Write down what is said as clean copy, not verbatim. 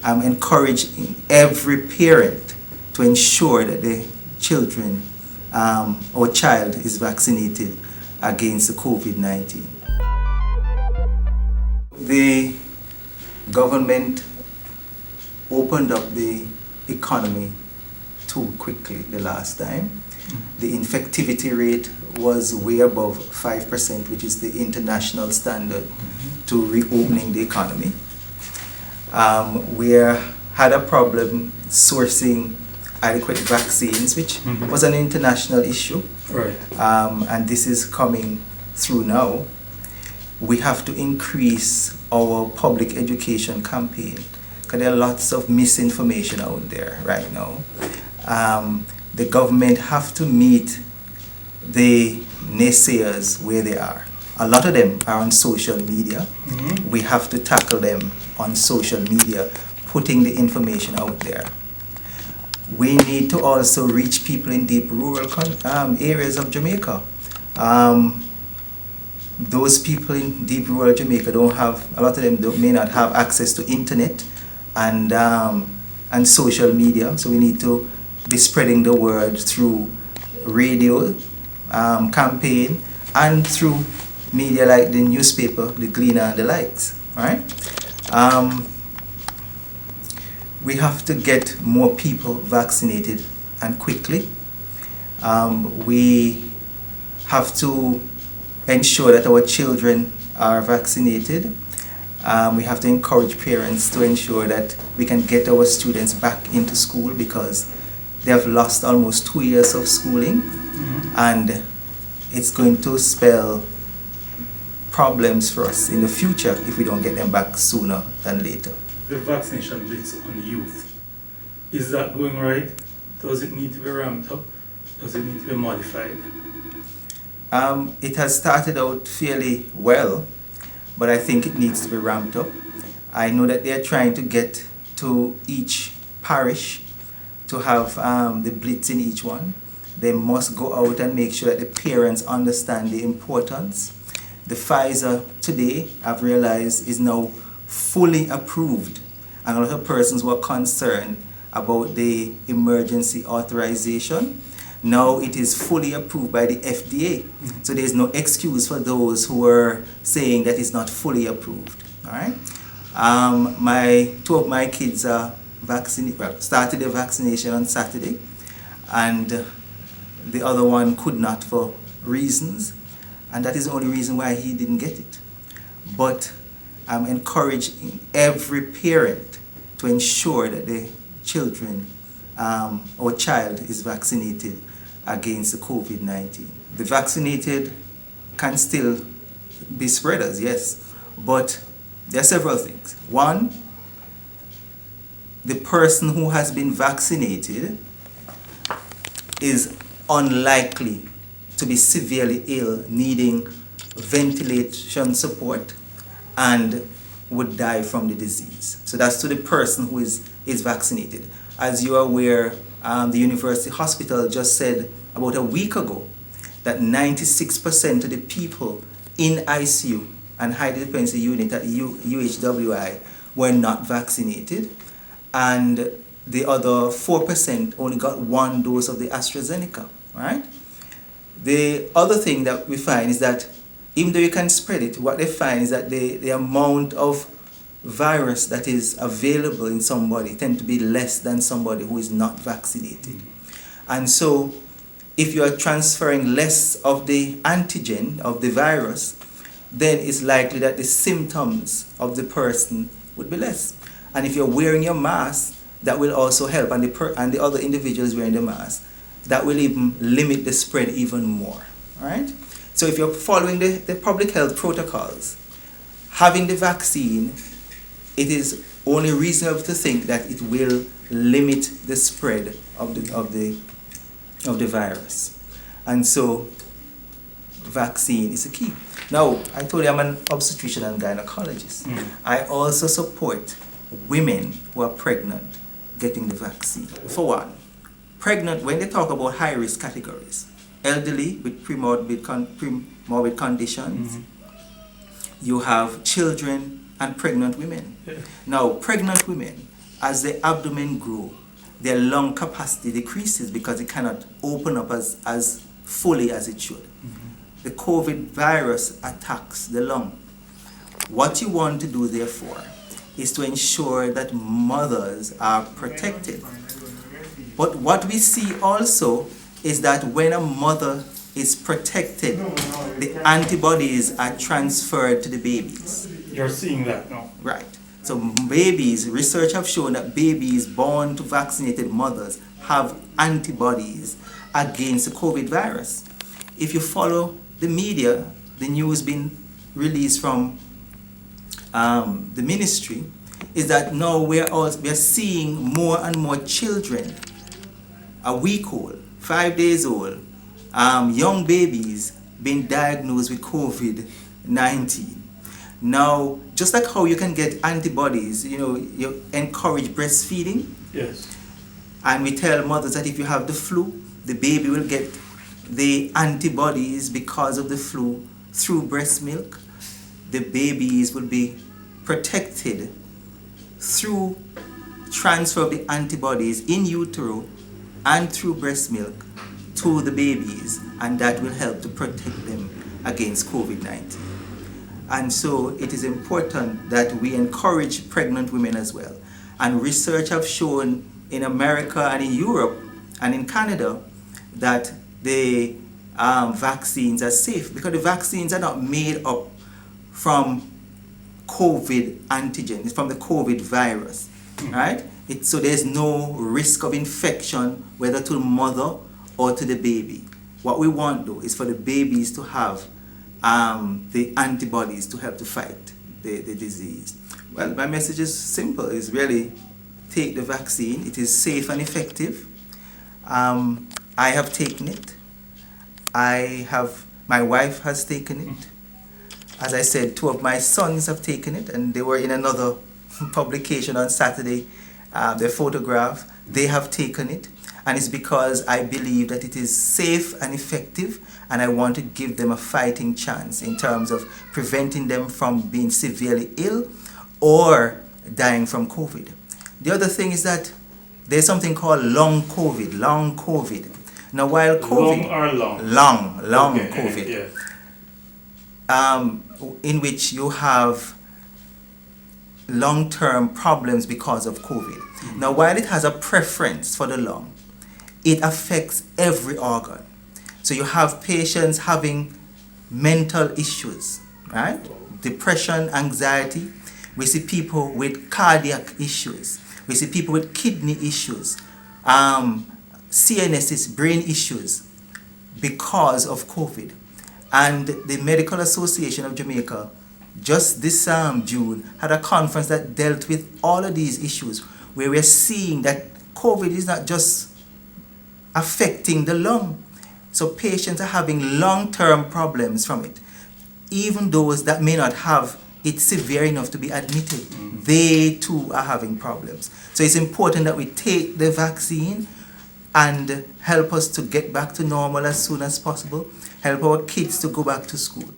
I'm encouraging every parent to ensure that the children or child is vaccinated against the COVID-19. The government opened up the economy too quickly the last time. The infectivity rate was way above 5%, which is the international standard to reopening the economy. We had a problem sourcing adequate vaccines, which was an international issue. Right. And this is coming through now. We have to increase our public education campaign because there are lots of misinformation out there right now. The government have to meet the naysayers where they are. A lot of them are on social media. We have to tackle them on social media, putting the information out there. We need to also reach people in deep rural areas of Jamaica. Those people in deep rural Jamaica don't have, a lot of them may not have access to internet and social media, so we need to be spreading the word through radio campaign and through media like the newspaper, the Gleaner and the likes. All right? We have to get more people vaccinated and quickly. We have to ensure that our children are vaccinated. We have to encourage parents to ensure that we can get our students back into school because they have lost almost 2 years of schooling, and it's going to spell problems for us in the future if we don't get them back sooner than later. The vaccination blitz on youth, is that going right? Does it need to be ramped up? Does it need to be modified? It has started out fairly well, but I think it needs to be ramped up. I know that they are trying to get to each parish to have the blitz in each one. They must go out and make sure that the parents understand the importance. The Pfizer today, I've realized, is now fully approved, and a lot of persons were concerned about the emergency authorization. Now it is fully approved by the FDA, so there's no excuse for those who are saying that it's not fully approved. All right. Two of my kids are started their vaccination on Saturday, and the other one could not for reasons, and that is the only reason why he didn't get it. But I'm encouraging every parent to ensure that the children or child is vaccinated against the COVID-19. The vaccinated can still be spreaders, yes, but there are several things. One, the person who has been vaccinated is unlikely to be severely ill, needing ventilation support, and would die from the disease. So that's to the person who is vaccinated. As you are aware, the University Hospital just said about a week ago that 96% of the people in ICU and high dependency unit at UHWI were not vaccinated, and the other 4% only got one dose of the AstraZeneca, right? The other thing that we find is that even though you can spread it, what they find is that the amount of virus that is available in somebody tend to be less than somebody who is not vaccinated. And so if you are transferring less of the antigen of the virus, then it's likely that the symptoms of the person would be less. And if you're wearing your mask, that will also help, and the other individuals wearing the mask, that will even limit the spread even more. All right? So if you're following the public health protocols, having the vaccine, it is only reasonable to think that it will limit the spread of the virus. And so vaccine is a key. Now, I told you I'm an obstetrician and gynaecologist. I also support women who are pregnant getting the vaccine. For one, pregnant, when they talk about high-risk categories, elderly with premorbid conditions, you have children and pregnant women. Now, pregnant women as the abdomen grows, their lung capacity decreases because it cannot open up as fully as it should. The COVID virus attacks the lung. What you want to do, therefore, is to ensure that mothers are protected. But what we see also is that when a mother is protected, the antibodies are transferred to the babies. You're seeing that now. Right. So babies, research have shown that babies born to vaccinated mothers have antibodies against the COVID virus. If you follow the media, the news being released from the ministry is that now we're seeing more and more children, a week old, 5 days old, young babies being diagnosed with COVID-19. Now, just like how you can get antibodies, you encourage breastfeeding. Yes. And we tell mothers that if you have the flu, the baby will get the antibodies because of the flu through breast milk. The babies will be protected through transfer of the antibodies in utero and through breast milk to the babies, and that will help to protect them against COVID-19. And so it is important that we encourage pregnant women as well. And research have shown in America and in Europe and in Canada that the vaccines are safe because the vaccines are not made up from COVID antigen, it's from the COVID virus, right? So there's no risk of infection whether to the mother or to the baby. What we want though is for the babies to have the antibodies to help to fight the disease. Well, my message is simple, is really take the vaccine. It is safe and effective. I have taken it. My wife has taken it. As I said, 2 of my sons have taken it, and they were in another publication on Saturday, their photograph. They have taken it, and it's because I believe that it is safe and effective, and I want to give them a fighting chance in terms of preventing them from being severely ill or dying from COVID. The other thing is that there's something called long COVID. Now, while COVID... Long or long? Long Okay. COVID. Yeah. In which you have long-term problems because of COVID. Mm-hmm. Now, while it has a preference for the lung, it affects every organ. So you have patients having mental issues, right? Depression, anxiety. We see people with cardiac issues. We see people with kidney issues, CNS, brain issues because of COVID. And the Medical Association of Jamaica, just this June, had a conference that dealt with all of these issues, where we're seeing that COVID is not just affecting the lung. So patients are having long-term problems from it. Even those that may not have it severe enough to be admitted, they too are having problems. So it's important that we take the vaccine and help us to get back to normal as soon as possible, help our kids to go back to school.